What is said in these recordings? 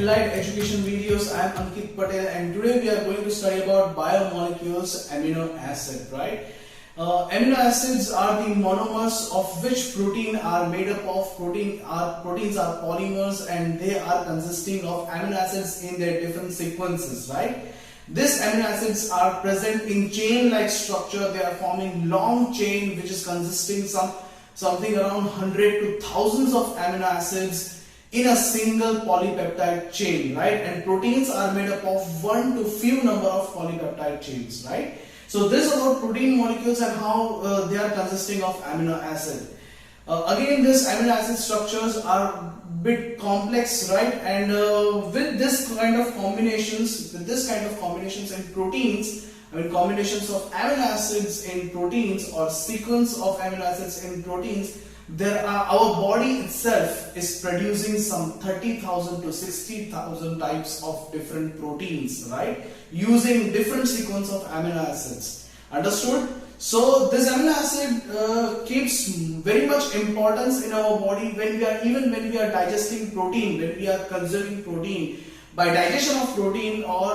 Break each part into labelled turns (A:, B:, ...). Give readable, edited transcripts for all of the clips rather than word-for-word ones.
A: Enlight Education Videos. I am Ankit Patel and today we are going to study about biomolecules, amino acid, right? Amino acids are the monomers of which protein are made up of. Proteins are polymers and they are consisting of amino acids in their different sequences, right? These amino acids are present in chain-like structure. They are forming long chain which is consisting something around 100 to thousands of amino acids in a single polypeptide chain, right? And proteins are made up of one to few number of polypeptide chains, right? So this is about protein molecules and how they are consisting of amino acid. Again, these amino acid structures are bit complex, right? And with this kind of combinations in proteins, combinations of amino acids in proteins or sequence of amino acids in proteins, our body itself is producing some 30,000 to 60,000 types of different proteins, right? Using different sequence of amino acids. Understood? So this amino acid keeps very much importance in our body when we are digesting protein, when we are consuming protein. By digestion of protein or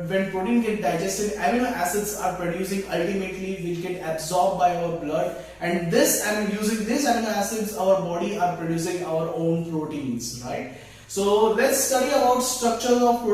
A: when protein get digested, amino acids are producing ultimately which get absorbed by our blood, and using these amino acids our body are producing our own proteins, right? So let's study about structure of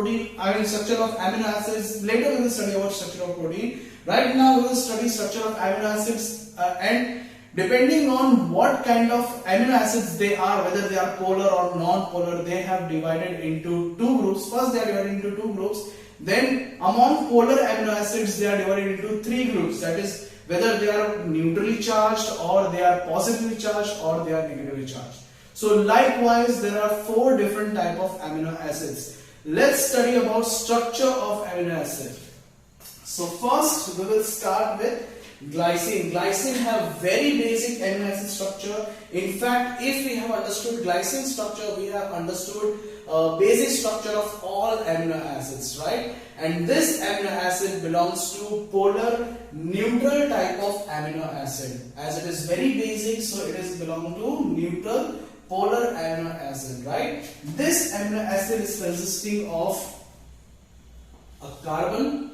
A: structure of amino acids. Later we will study about structure of protein. Right now we will study structure of amino acids and depending on what kind of amino acids they are, whether they are polar or non-polar, they have divided into two groups. First they are divided into two groups. Then among polar amino acids they are divided into three groups. That is whether they are neutrally charged or they are positively charged or they are negatively charged. So likewise there are four different type of amino acids. Let's study about structure of amino acid. So first we will start with glycine. Glycine have very basic amino acid structure. In fact, if we have understood glycine structure, we have understood basic structure of all amino acids, right? And this amino acid belongs to polar neutral type of amino acid. As it is very basic, so it is belong to neutral polar amino acid, right? This amino acid is consisting of a carbon,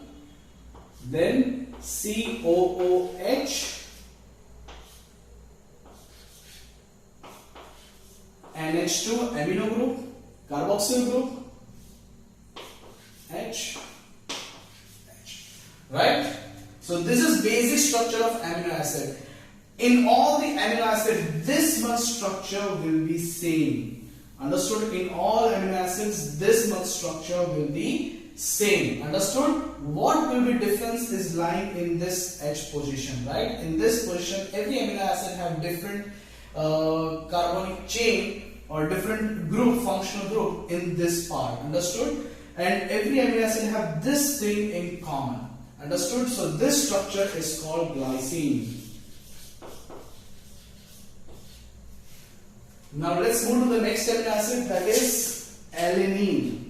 A: then COOH, NH2 amino group, carboxyl group, H, right? So this is basic structure of amino acid. In all the amino acid, this much structure will be same. Understood? In all amino acids, this much structure will be same. Understood? What will be difference is lying in this H position, right? In this position, every amino acid have different carbonic chain or different group, functional group in this part. Understood? And every amino acid have this thing in common. Understood? So this structure is called glycine. Now let's move to the next amino acid, that is alanine.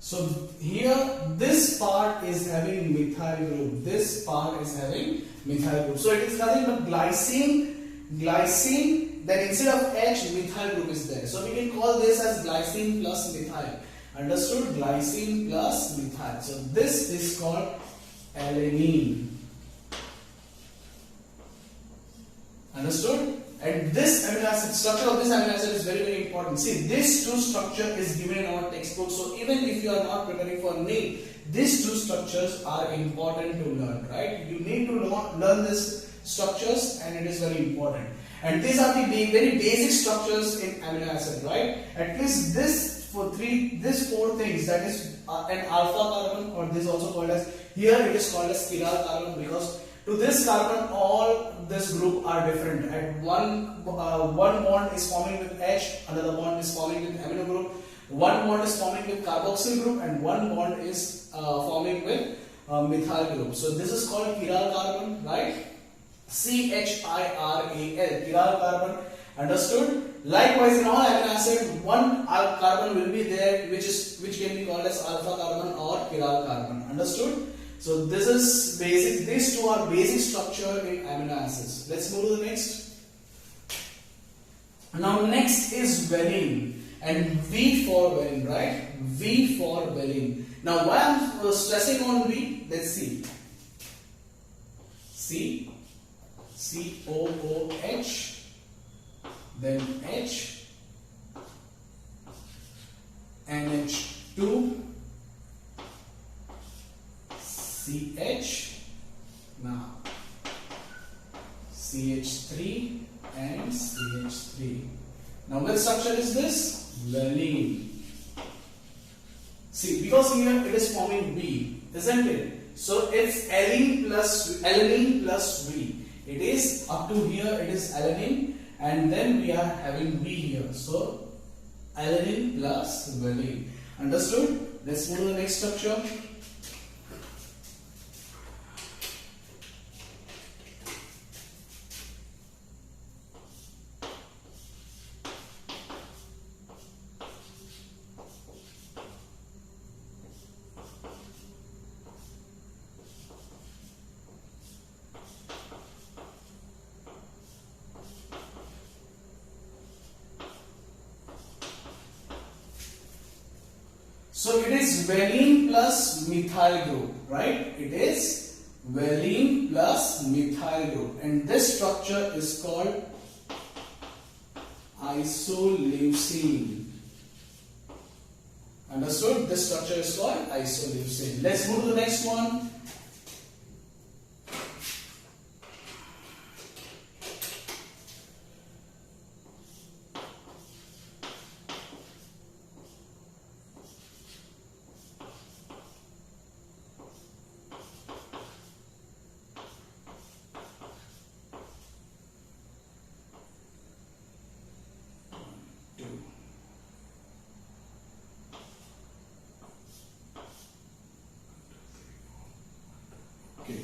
A: So here this part is having methyl group. This part is having methyl group. So it is nothing but glycine. Then instead of H, methyl group is there. So we can call this as glycine plus methyl. Understood? Glycine plus methyl. So this is called alanine. Understood? And this amino acid, structure of this amino acid is very, very important. See, this two structure is given in our textbook. So even if you are not preparing for NEET, these two structures are important to learn, right? You need to learn these structures and it is very important. And these are the very basic structures in amino acid, right? At least these four things, that is an alpha carbon, or this also called as, here it is called as chiral carbon because to this carbon all this group are different. At one bond is forming with H, another bond is forming with amino group, one bond is forming with carboxyl group, and one bond is forming with methyl group. So this is called chiral carbon, right? CHIRAL, chiral carbon. Understood? Likewise, in all amino acid, one carbon will be there, which can be called as alpha carbon or chiral carbon. Understood? So this is basic. These two are basic structure in amino acids. Let's move to the next. Now next is valine, and V for valine, right? V for valine. Now why I'm stressing on V? Let's see. COOH, then H, NH2, CH, now CH3 and CH3. Now which structure is this? Valine. See, because here it is forming V, isn't it? So it's alanine plus V. It is up to here, it is alanine, and then we are having V here. So alanine plus valine. Understood? Let's move to the next structure. So it is valine plus methyl group, right? It is valine plus methyl group, and this structure is called isoleucine. Understood? This structure is called isoleucine. Let's move to the next one. Okay.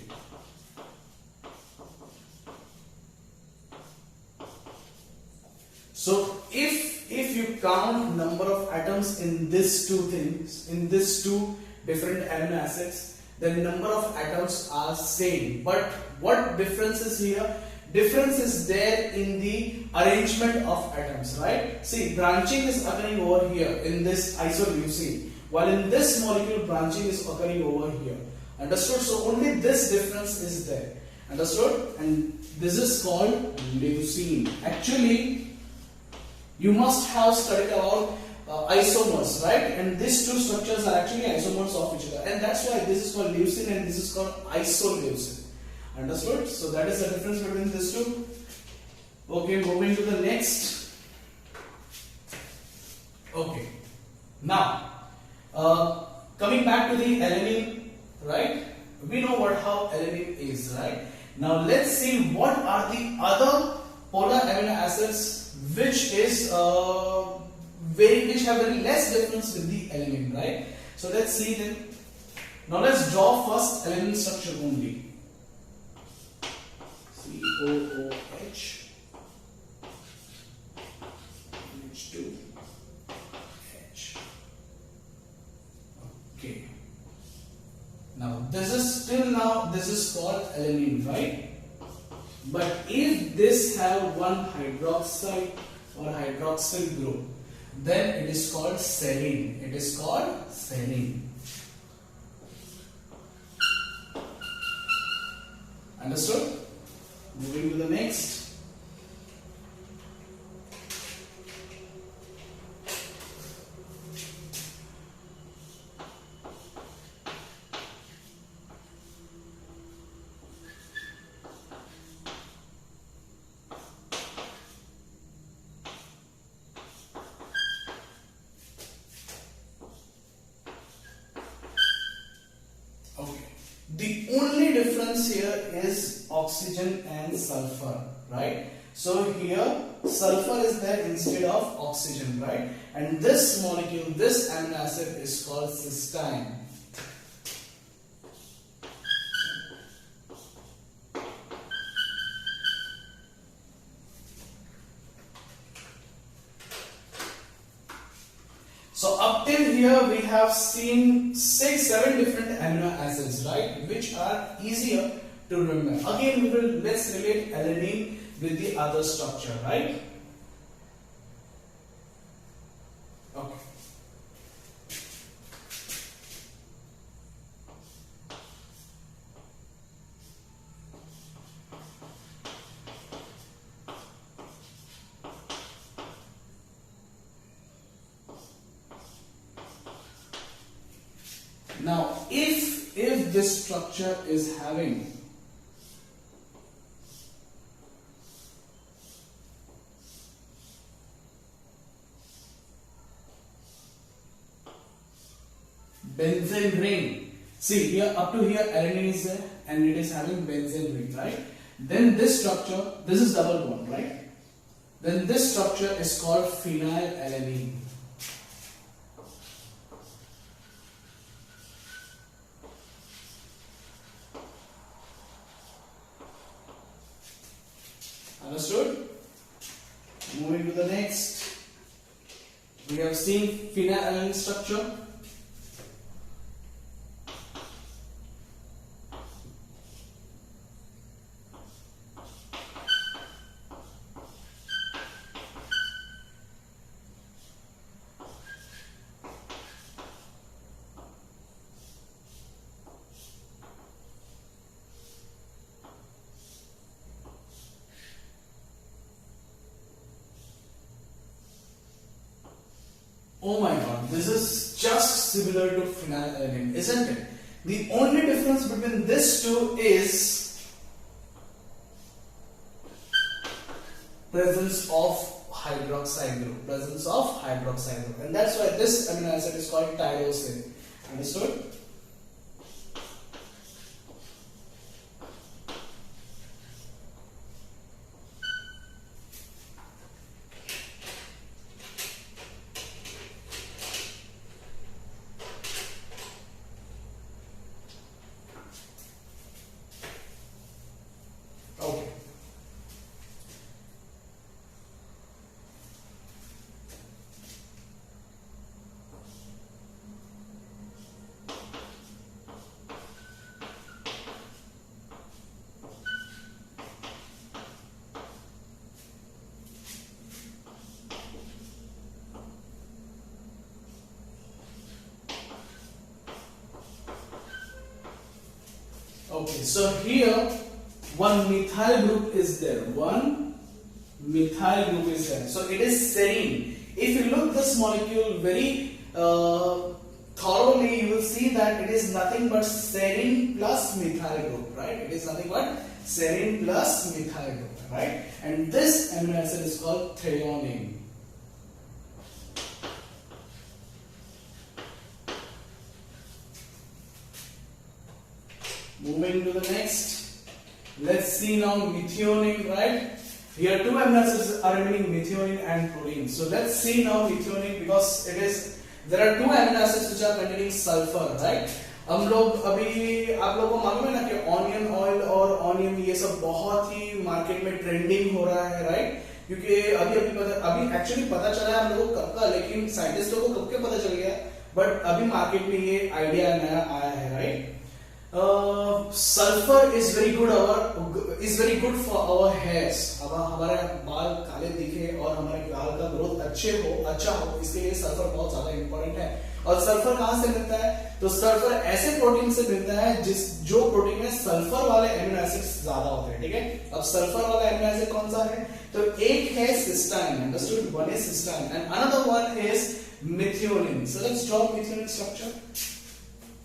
A: So if you count number of atoms in these two things, in these two different amino acids, the number of atoms are same. But what difference is here? Difference is there in the arrangement of atoms, right? See, branching is occurring over here in this isoleucine, while in this molecule branching is occurring over here. Understood? So only this difference is there. Understood? And this is called leucine. Actually, you must have studied about isomers, right? And these two structures are actually isomers of each other, and that's why this is called leucine and this is called isoleucine. Understood? So that is the difference between these two. Okay, moving to the next. Okay. Now, coming back to the alanine. Right? We know how alanine is, right? Now let's see what are the other polar amino acids which have very less difference with the alanine, right? So let's see them. Now let's draw first alanine structure only. COOH, NH2, H. Okay. Now this is called alanine, right? But if this have one hydroxide or hydroxyl group, then it is called serine. It is called serine. Understood? Moving to the next. The only difference here is oxygen and sulfur, right? So here sulfur is there instead of oxygen, right? And this molecule, this amino acid is called cysteine. So up till here we have seen 6-7 different amino acids, right, which are easier to remember. Again let's relate alanine with the other structure, right? Okay. Now, if this structure is having benzene ring, see here up to here alanine is there and it is having benzene ring, right? Then this structure, this is double bond, right? Then this structure is called phenylalanine. Understood? Moving to the next, we have seen phenylalanine structure. Oh my god, this is just similar to phenylalanine, isn't it? The only difference between this two is presence of hydroxide group, and that's why this amino acid is called tyrosine. Understood? Okay. Okay, so here one methyl group is there. So it is serine. If you look this molecule very thoroughly, you will see that it is nothing but serine plus methyl group, right? It is nothing but serine plus methyl group, right? And this amino acid is called threonine. Moving to the next, let's see now methionine, right? Here two amino acids are remaining, methionine and proline. So let's see now methionine, because there are two amino acids which are containing sulfur, right? हम लोग अभी आप लोगों को मालूम है ना कि ऑनियन ऑयल और ऑनियन ये सब बहुत ही मार्केट में ट्रेंडिंग हो रहा है, राइट? क्योंकि अभी एक्चुअली पता चला है हम लोगों को कब का, लेकिन साइंटिस्टों को कब के पता चल गया, बट अभी मार्केट में ये आइडिया नया आया है, right? Sulphur is very good for our hairs. अब हमारे बाल काले दिखे और हमारे बाल का ग्रोथ अच्छा हो, इसके लिए सल्फर बहुत ज्यादा इंपॉर्टेंट है. और सल्फर कहां से मिलता है? तो सल्फर ऐसे प्रोटीन से मिलता है जो प्रोटीन में सल्फर वाले एमिनो एसिड्स ज्यादा होते हैं, ठीक है? अब सल्फर वाला एमिनो एसिड कौन सा है? तो एक है cysteine, understood? One is cysteine and another one is methionine. So let's draw methionine structure.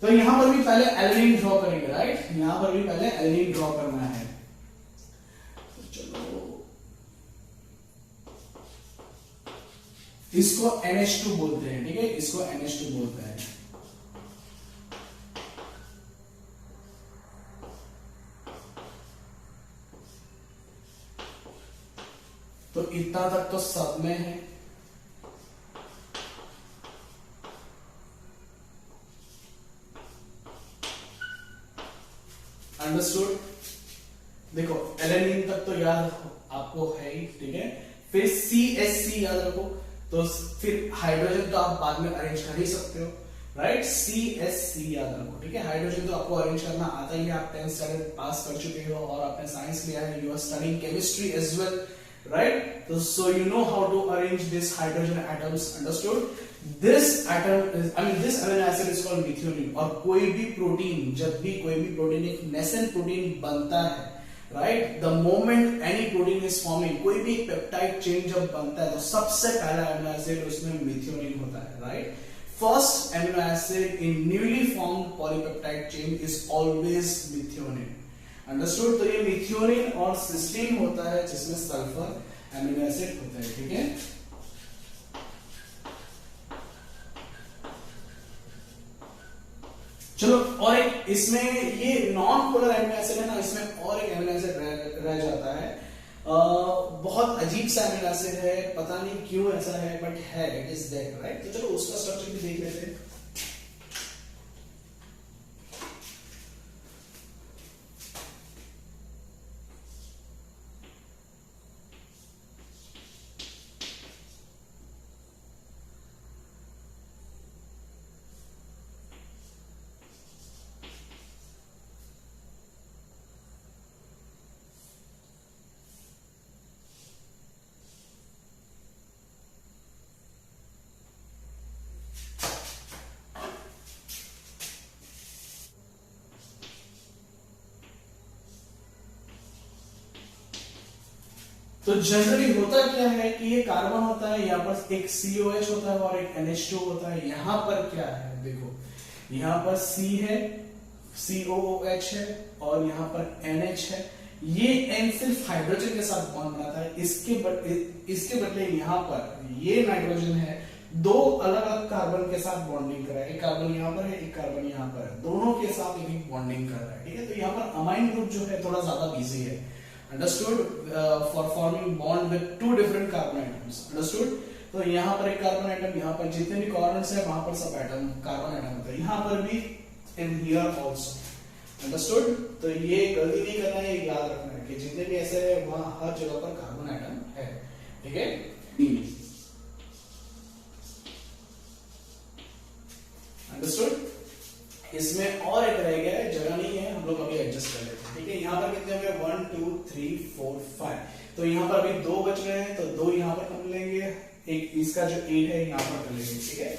A: तो यहां पर भी पहले एलेनिन ड्रॉ करेंगे, राइट? यहां पर भी पहले एलेनिन ड्रॉ करना है. तो चलो इसको NH2 बोलते हैं, ठीक है? इसको NH2 बोलते हैं. तो इतना तक तो सब में है. अंडरस्टूड? देखो एलेनिन तक तो याद आपको है ही, ठीक है? फिर CSC याद रखो. तो फिर हाइड्रोजन तो आप बाद में अरेंज कर ही सकते हो, राइट। CH3 याद रखो, ठीक है। हाइड्रोजन तो आपको अरेंज करना आता ही है, आप 10th स्टैंडर्ड पास कर चुके हो और आपने साइंस लिया है, you are studying chemistry as well, right. तो so you know how to arrange this hydrogen atoms, understood. This atom is this amino acid is called methionine. और कोई भी प्रोटीन, जब भी कोई भी प्रोटीन एक नेसेंट प्रोटीन बनता है, right, the moment any protein is forming, कोई भी पेप्टाइड चेन जब बनता है तो सबसे पहला अमीनो एसिड उसमें मिथ्योनिन होता है, right. First amino acid in newly formed polypeptide chain is always methionine, understood. तो ये मिथ्योनिन और सिस्टीन होता है जिसमें सल्फर अमीनो एसिड होता है, ठीक है। चलो, और एक इसमें ये नॉन पोलर अमीनो एसिड है ना, इसमें और एक अमीनो एसिड रह जाता है। बहुत अजीब सा अमीनो एसिड है, पता नहीं क्यों ऐसा है, बट है, इट इज दैट, राइट। तो चलो उसका स्ट्रक्चर भी देख लेते हैं। तो जनरली होता क्या है कि ये कार्बन होता है, यहाँ पर एक COH होता है और एक NH2 होता है। यहाँ पर क्या है, देखो, यहाँ पर C है, COOH है और यहाँ पर NH है। ये N सिर्फ हाइड्रोजन के साथ बॉन्ड बनाता है, इसके बदले यहाँ पर ये नाइट्रोजन है, दो अलग अलग कार्बन के साथ बॉन्डिंग कर रहा है। एक कार्बन यहाँ पर है, एक कार्बन यहाँ पर है, दोनों के साथ एक बॉन्डिंग कर रहा है, ठीक है। तो यहाँ पर अमाइन ग्रुप जो है थोड़ा ज्यादा बिजी है, understood, for forming bond with two different carbon atoms, understood। तो यहाँ पर एक कार्बन एटम, यहाँ पर जितने भी कार्बन्स है वहां पर सब एटम कार्बन एटम होता है, यहाँ पर भी in here also, understood। तो ये गलती नहीं करना है, ये याद रखना है कि जितने भी ऐसे है वहां हर जगह पर कार्बन एटम है, ठीक है, अंडरस्टूड। इसमें और एक रह गया है, जगह नहीं है, हम लोग अभी एडजस्ट कर लेते हैं, ठीक है। यहाँ पर कितने हो गए, 1 2 3 4 5। तो यहाँ पर अभी 2 बच गए हैं, तो 2 यहाँ पर कर लेंगे, एक इसका जो 8 है यहाँ पर कर लेंगे, ठीक है।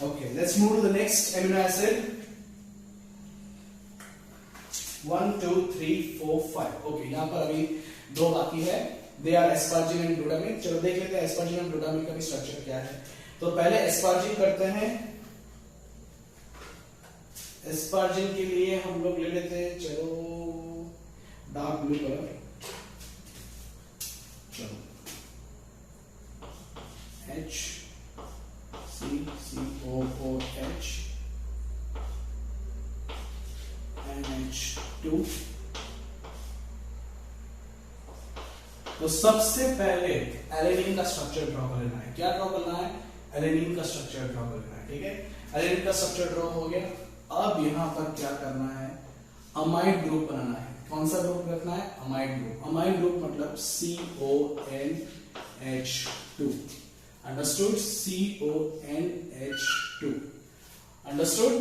A: Okay, let's move to the next amino acid. 1 2 3 4 5। Okay, यहाँ पर अभी 2 बाकी है, they are asparagine and glutamine. चलो देख लेते हैं एस्पार्जिन एंड ग्लूटामिन का भी स्ट्रक्चर क्या है। तो पहले एस्पार्जिन करते हैं। एस्पार्जिन के लिए हम लोग ले लेते हैं, चलो डार्क ब्लू कलर, चलो HCOOH NH2। तो सबसे पहले एलेनिन का स्ट्रक्चर ड्रॉ कर लेना है। क्या ड्रॉ करना है, एलेनिन का स्ट्रक्चर ड्रॉ कर लेना है, ठीक है। एलेनिन का स्ट्रक्चर ड्रॉ हो गया। अब यहां पर क्या करना है, अमाइड ग्रुप बनाना है। कौन सा ग्रुप रखना है, अमाइड ग्रुप। अमाइड ग्रुप मतलब CONH2, अंडरस्टूड, CONH2, अंडरस्टूड।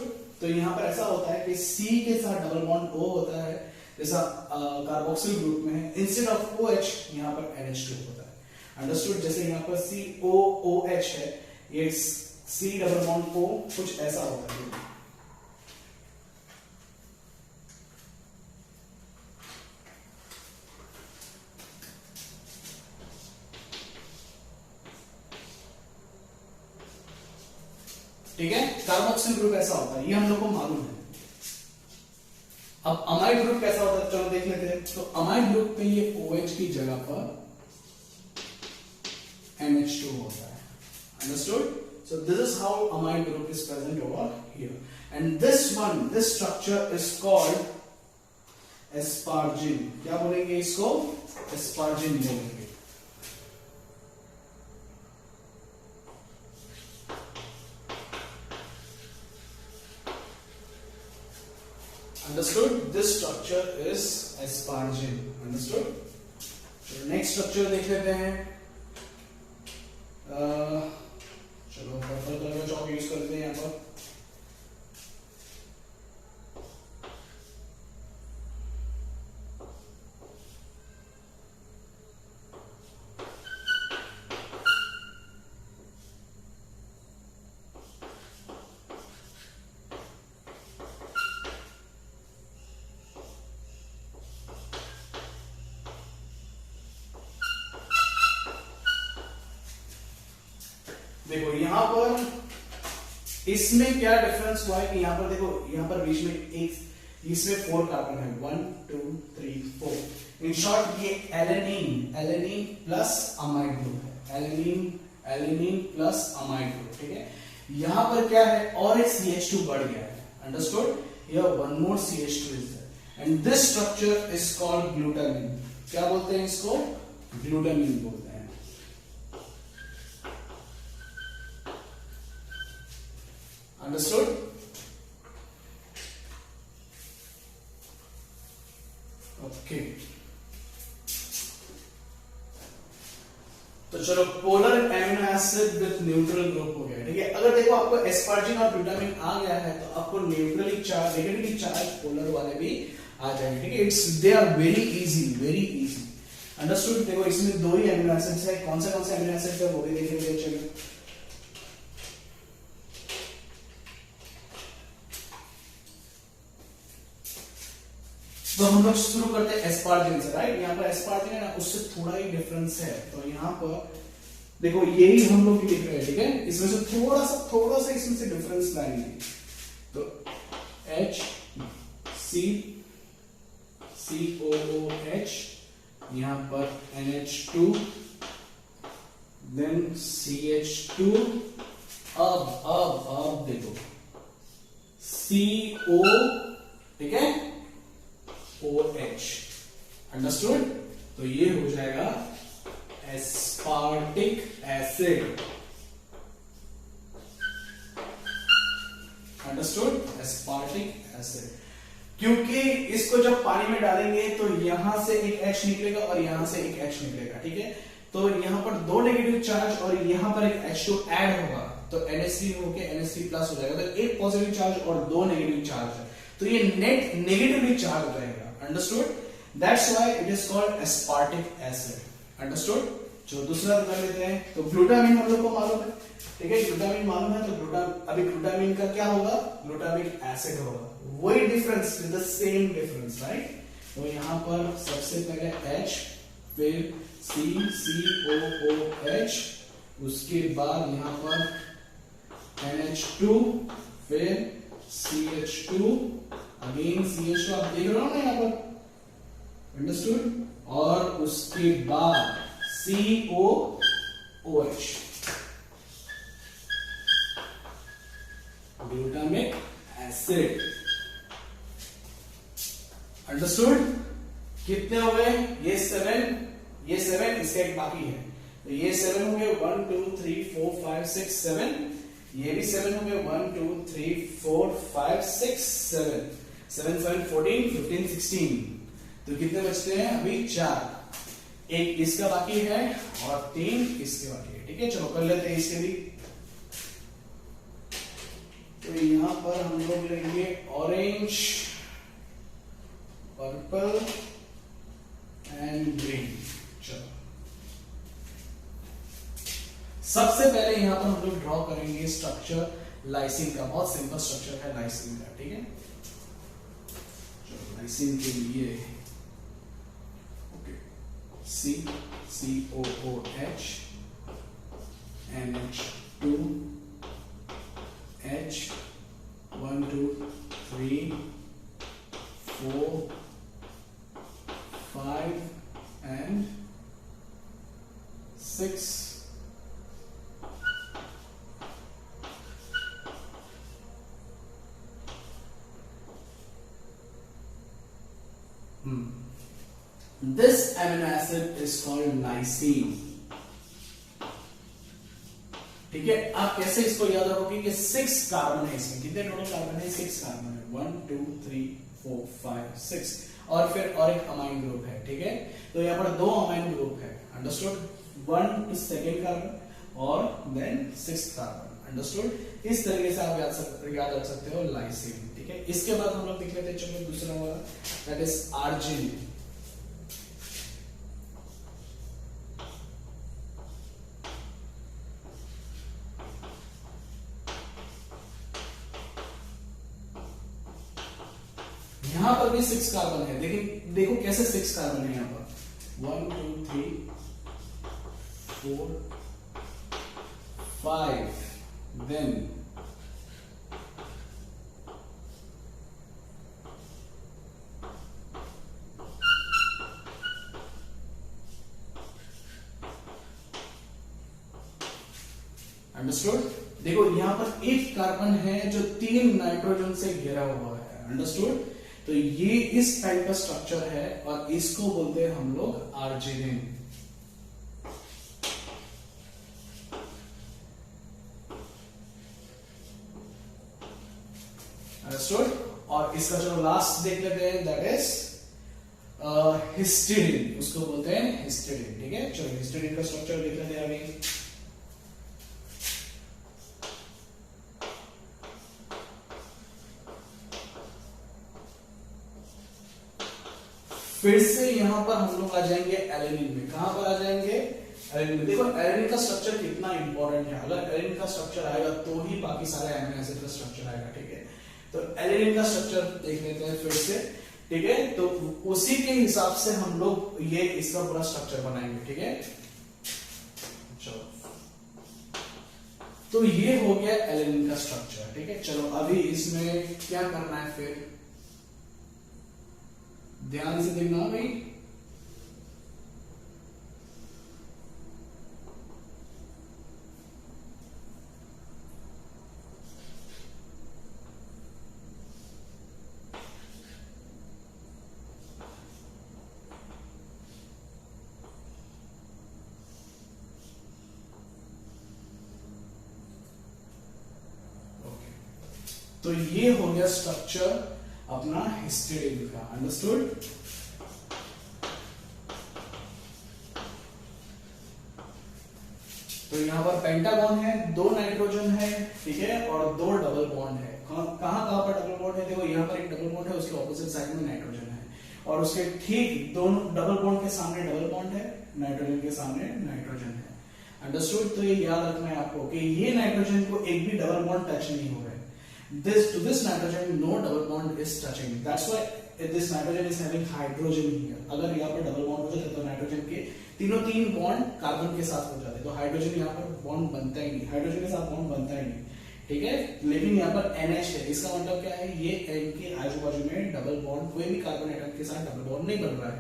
A: तो यहां पर ऐसा होता है कि C के साथ डबल बॉन्ड O होता है, जैसा कार्बोक्सिल ग्रुप में है। इंस्टेड ऑफ OH यहां पर NH2 होता है, अंडरस्टूड। जैसे यहां पर COOH है, ये C डबल बॉन्ड O कुछ ऐसा होता है, ठीक है। कार्बोक्सिल ग्रुप ऐसा होता है, ये हम लोग को मालूम है। अब अमाइड ग्रुप कैसा होता है, चलो देख लेते हैं। तो अमाइड ग्रुप पे ये OH की जगह पर NH2 होता है, understood. So this is how amide group is present over here, and this structure is called asparagine. क्या बोलेंगे इसको, एस्पार्जिन बोलेंगे। Understood? This structure is aspargine. Understood? So next structure देख लेते हैं। चलो पर्पल कलर का चौक यूज करते हैं यहाँ पर। देखो यहाँ पर इसमें क्या डिफरेंस हुआ है कि यहाँ पर देखो, यहाँ पर बीच में एक, इसमें 4 कार्बन है, 1 2 3 4। इन शॉर्ट ये alanine, alanine plus amide group है, alanine alanine plus amide group, ठीक है। यहाँ पर क्या है, और एक CH2 बढ़ गया है, understood. Here one more CH2 is there and this structure is called glutamine. क्या बोलते हैं इसको? ग्लूटामिन बोलते हैं। Understood? Okay. तो चलो, polar amino acid with neutral group हो गया, ठीक है। अगर देखो आपको एस्पार्जिन और ग्लूटामिन आ गया है तो आपको neutrally charge, negatively charge polar वाले भी आ जाएंगे, ठीक है। It's they are very easy, very easy, understood. देखो इसमें 2 ही एमिनो एसिड्स है, कौन से एमिनो एसिड्स है वो भी देखेंगे। चलो तो हम लोग शुरू करते हैं एस्पार्जिन से, राइट। यहाँ पर एस्पार्जिन है ना, उससे थोड़ा ही डिफरेंस है। तो यहाँ पर देखो यही हम लोग लिख रहे हैं, ठीक है। इसमें से थोड़ा सा इसमें से डिफरेंस लाएंगे। तो H C COOH, यहाँ पर NH2, देन CH2, अब देखो CO, ठीक है, OH, अंडरस्टूड। तो ये हो जाएगा aspartic acid, understood, aspartic acid. क्योंकि इसको जब पानी में डालेंगे तो यहां से एक H निकलेगा और यहां से एक H निकलेगा, ठीक है। तो यहां पर 2 नेगेटिव चार्ज और यहां पर एक H2 ऐड होगा तो NH3 होके NH3 प्लस हो जाएगा। तो एक पॉजिटिव चार्ज और 2 नेगेटिव चार्ज है, तो ये नेट नेगेटिवली चार्ज रहेगा, understood. That's why it is called aspartic acid, understood. जो दूसरा कर लेते हैं, तो ग्लूटामिन हम लोग को मालूम है, ठीक है। ग्लूटामिन मालूम है, तो अभी ग्लूटामिन का क्या होगा? ग्लूटामिक एसिड होगा। वही difference, with the same difference, right. तो यहां पर सबसे पहले H, फिर COOH, उसके बाद यहां पर NH2, फिर CH2, अगेन CH2, आप देख रहे हो ना यहाँ पर, अंडरस्टूड। और उसके बाद COOH, ग्लूटामिक एसिड, अंडरस्टूड। कितने हो गए? ये 7, इसका एक बाकी है, तो ये 7 हो गए, 1 2 3 4 5 6 7। ये भी 7 हो गए, 1 2 3 4 5 6 7, 7 7 14 15 16। तो कितने बचते हैं? अभी 4, एक इसका बाकी है और 3 इसके बाकी है, ठीक है। चलो कर लेते हैं इसके भी। तो यहां पर हम लोग लेंगे ऑरेंज, पर्पल एंड ग्रीन। चलो सबसे पहले यहां पर हम लोग ड्रॉ करेंगे स्ट्रक्चर लाइसिन का। बहुत सिंपल स्ट्रक्चर है लाइसिन का, ठीक है। चलो लाइसिन के लिए COOH, NH2, H, 1 2 3 4 5 and 6। This amino acid is called lysine, ठीक है। आप कैसे इसको याद रखोगे कि 6 कार्बन है इसमें। कितने टोटल कार्बन है? 6 कार्बन है, 1 2 3 4 5 6। और फिर और एक अमाइन ग्रुप है, ठीक है। तो यहाँ पर 2 अमाइन ग्रुप है, अंडरस्टूड। 1 इज सेकेंड कार्बन और देन 6th कार्बन। अंडरस्टूड? इस तरीके से आप याद रख सकते हो लाइसिन। ठीक है, इसके बाद हम लोग देख लेते हैं, चलो दूसरा वाला, दैट इज आर्जिनिन। यहां पर भी 6 कार्बन है, लेकिन देखो कैसे 6 कार्बन है। यहां पर 1 2 3 4 5 देन अंडरस्टूड? देखो यहां पर एक कार्बन है जो 3 नाइट्रोजन से घिरा हुआ है। अंडरस्टूड? तो ये इस टाइप का स्ट्रक्चर है और इसको बोलते हैं हम लोग आर्जिनिन। अंडरस्टूड? और इसका जो लास्ट देख लेते हैं, दैट इज हिस्टिडीन, उसको बोलते हैं हिस्टिडीन। ठीक है, चलो हिस्टिडीन का स्ट्रक्चर देख लेते हैं अभी। फिर से यहां पर हम लोग आ जाएंगे एलेनिन में। कहां पर आ जाएंगे? एलेनिन में। देखो एलेनिन का स्ट्रक्चर कितना इंपॉर्टेंट है, अगर एलेनिन का स्ट्रक्चर आएगा तो ही बाकी सारे अमीनो एसिड का स्ट्रक्चर आएगा। ठीक है, तो एलेनिन का स्ट्रक्चर देख लेते हैं फिर से। ठीक है, तो उसी के हिसाब से हम लोग ये इसका पूरा स्ट्रक्चर बनाएंगे। ठीक है, चलो तो ये हो गया एलेनिन का स्ट्रक्चर। ठीक है, चलो अभी इसमें क्या करना है, फिर ध्यान से देखना भाई। तो ये हो गया स्ट्रक्चर अपना हिस्टिडीन का। अंडरस्टूड? तो यहां पर पेंटागन है, 2 नाइट्रोजन है, ठीक है, और 2 डबल बॉन्ड है। कहां पर डबल बॉन्ड है? देखो यहां पर एक डबल बॉन्ड है, उसके ऑपोजिट साइड में नाइट्रोजन है, और उसके ठीक दोनों डबल बॉन्ड के सामने डबल बॉन्ड है, नाइट्रोजन के सामने नाइट्रोजन है। अंडरस्टूड? तो ये याद रखना है आपको कि ये नाइट्रोजन को एक भी डबल बॉन्ड टच नहीं हो रहा है। To this nitrogen no double bond is touching. That's why this nitrogen is having hydrogen here. अगर यहाँ पर डबल बॉन्ड हो जाता तो नाइट्रोजन के तीन बॉन्ड कार्बन के साथ हो जाते, तो हाइड्रोजन यहाँ पर बॉन्ड बनता ही नहीं, हाइड्रोजन के साथ बॉन्ड बनता ही नहीं। ठीक है, लेकिन यहाँ पर NH है, इसका मतलब क्या है? ये N के आजू बाजू में डबल बॉन्ड, कोई भी कार्बन एटम के साथ डबल बॉन्ड नहीं बन रहा है।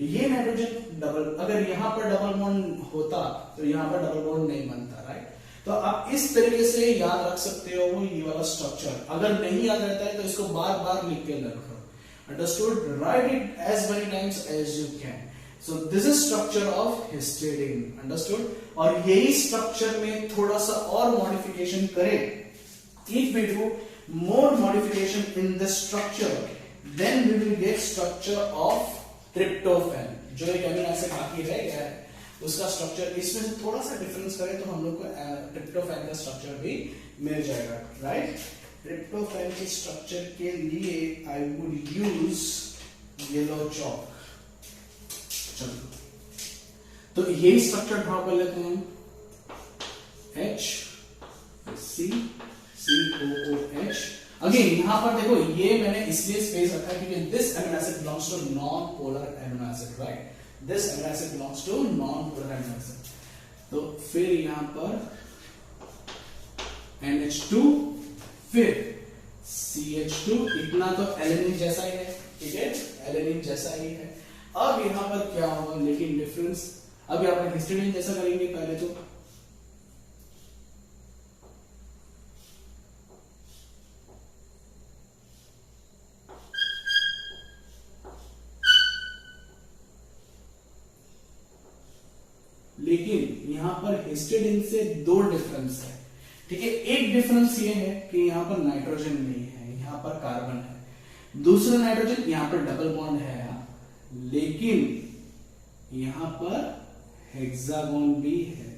A: ये नाइट्रोजन डबल, अगर यहाँ पर डबल बॉन्ड होता तो यहाँ पर डबल बॉन्ड नहीं बनता, राइट? तो आप इस तरीके से याद रख सकते हो ये वाला स्ट्रक्चर। अगर नहीं याद रहता है तो इसको बार बार लिख के रखो। Understood? Write it as many times as you can. So this is structure of histidine. Understood? और यही स्ट्रक्चर में थोड़ा सा और मॉडिफिकेशन करें, if we do more modification in this structure, then we will get structure of tryptophan, जो एक amino acid बाकी रह गया है उसका स्ट्रक्चर। इसमें से थोड़ा सा डिफरेंस करें तो हम लोग को ट्रिप्टोफैन का स्ट्रक्चर भी मिल जाएगा, राइट? ट्रिप्टोफैन के स्ट्रक्चर के लिए I would use yellow chalk. चलो तो यही स्ट्रक्चर ड्रॉ कर लेते हैं, H C C O O H। Again यहां पर देखो ये मैंने इसलिए स्पेस रखा है क्योंकि this amino acid belongs to non polar amino acid, right? This amino acid belongs to non-polar amino acid. तो फिर यहां पर NH2, फिर CH2, इतना तो एलेनिन जैसा ही है, ठीक है, एलेनिन जैसा ही है। अब यहां पर क्या होगा लेकिन डिफरेंस, अब यहां पर हिस्टिडीन जैसा करेंगे पहले तो। लेकिन यहां पर हिस्टिडीन से 2 डिफरेंस है, ठीक है। एक डिफरेंस ये है कि यहां पर नाइट्रोजन नहीं है, यहां पर कार्बन है। दूसरा नाइट्रोजन यहां पर डबल बॉन्ड है, लेकिन यहां पर हेक्सागोन भी है।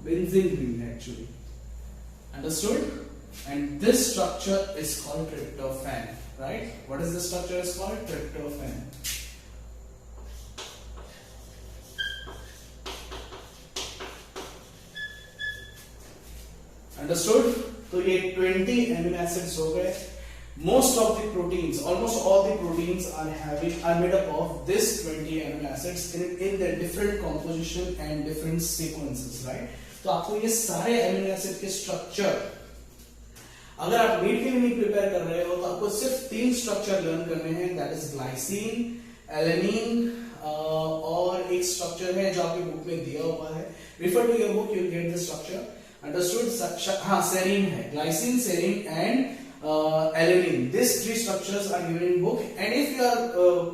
A: बेंजीन रिंग है actually, understood? And this structure is called tryptophan, right? What is the structure is called? Tryptophan. Understood? तो ये 20 amino acids हो गए. Most of the proteins, almost all the proteins are made up of this 20 amino acids in their different composition and different sequences, right? तो आपको ये सारे amino acid के structure, अगर आप मीट के लिए नहीं प्रिपेयर कर रहे हो तो आपको सिर्फ 3 स्ट्रक्चर लर्न करने हैं, दैट इज ग्लाइसिन, एलेनिन और एक स्ट्रक्चर है जो आपकी बुक में दिया हुआ है. Refer to your book, you will get the structure. Understood? हाँ, सेरीन है, glycine, serine and alanine. This 3 structures are given in book, and if you are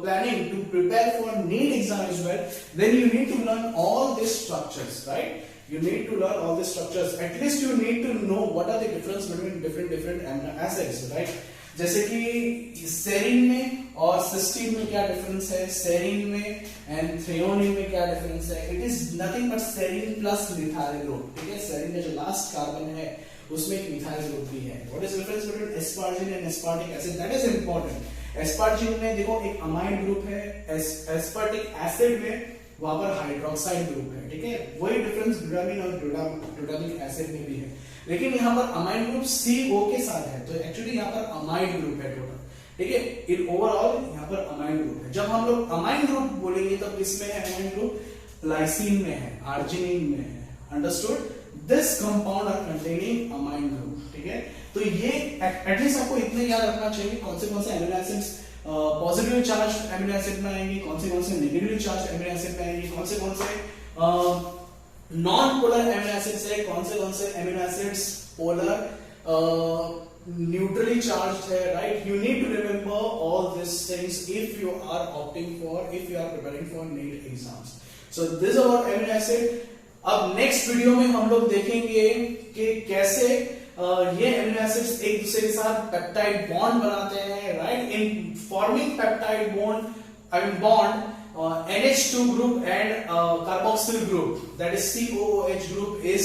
A: planning to prepare for NEET exam as well, then you need to learn all these structures, right? You need to learn all these structures. At least you need to know what are the difference between different amino acids, right? जैसे कि serine में और cysteine में क्या difference है, serine में and threonine में क्या डिफरेंस है. It is nothing but serine plus methyl group. ठीक है, सेरीन का जो लास्ट कार्बन है उसमें एक मिथाइल ग्रुप भी है. What is difference between asparagine and aspartic acid? That is important. Asparagine में देखो एक अमाइन ग्रुप है, एस्पार्टिक एसिड में वहां पर हाइड्रोक्साइड ग्रुप है. ठीक है, वही डिफरेंस ग्लूटामिन और ग्लूटामिक एसिड में भी है, लेकिन यहाँ पर अमाइन ग्रुप CO के साथ है, तो एक्चुअली यहाँ पर अमाइन ग्रुप है टोटल. ठीक है, इन ओवरऑल यहाँ पर अमाइन ग्रुप है. जब हम लोग अमाइन ग्रुप बोलेंगे तब किसमें है अमाइन ग्रुप? लाइसिन में है, आर्जिनिन में है. Understood? This compound are containing amine group. ठीक है, तो ये एटलीस्ट आपको इतने याद रखना चाहिए कौन से amino acids positively charge amino acid में आएंगे, कौन से नेगेटिवली चार्ज एमिनो एसिड में आएंगे, कौन से नॉन पोलर एमिनो एसिड्स है, कौन से amino acids polar neutrally charged है, right? You need to remember all this things if you are preparing for NEET exams. So this about amino acid. अब next video में हम लोग देखेंगे कि कैसे ये एमिनो एसिड्स एक दूसरे के साथ पेप्टाइड बॉन्ड बनाते हैं, right? In forming peptide bond NH2 group and carboxyl group, that is COOH group is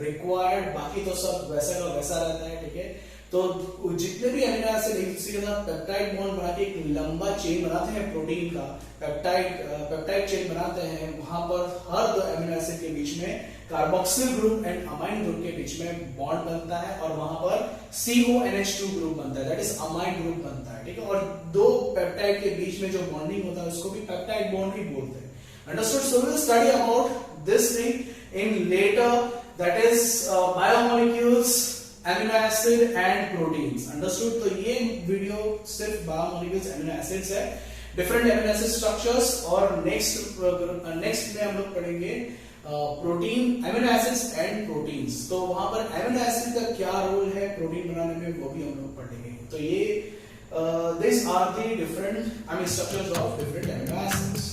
A: required. बाकी तो सब वैसा का वैसा रहता है. ठीक है, तो जितने भी एमिनो एसिड एक दूसरे के साथ पेप्टाइड बॉन्ड बना के एक लंबा चेन बनाते हैं, प्रोटीन का पेप्टाइड चेन बनाते हैं, वहां पर हर 2 एमिनो एसिड के बीच में carboxyl group and amine group के बीच में बॉन्ड बनता है और वहां पर CONH2 ग्रुप बनता है, दैट इज अमाइन ग्रुप बनता है. ठीक है, और 2 पेप्टाइड के बीच में जो बॉन्डिंग होता है उसको भी पेप्टाइड बॉन्ड ही बोलते हैं. Understood? So we will study about this thing in later, that is biomolecules, amino acid and proteins. Understood? तो ये वीडियो सिर्फ बायोमोलिक्यूल्स, एमिनो एसिड्स है, डिफरेंट एमिनो एसिड स्ट्रक्चर्स. और नेक्स्ट में हम लोग पढ़ेंगे protein, amino acids and proteins. तो वहां पर एमिनो एसिड का क्या रोल है प्रोटीन बनाने में वो भी हम लोग पढ़ेंगे. तो ये this are the different structures of different amino acids.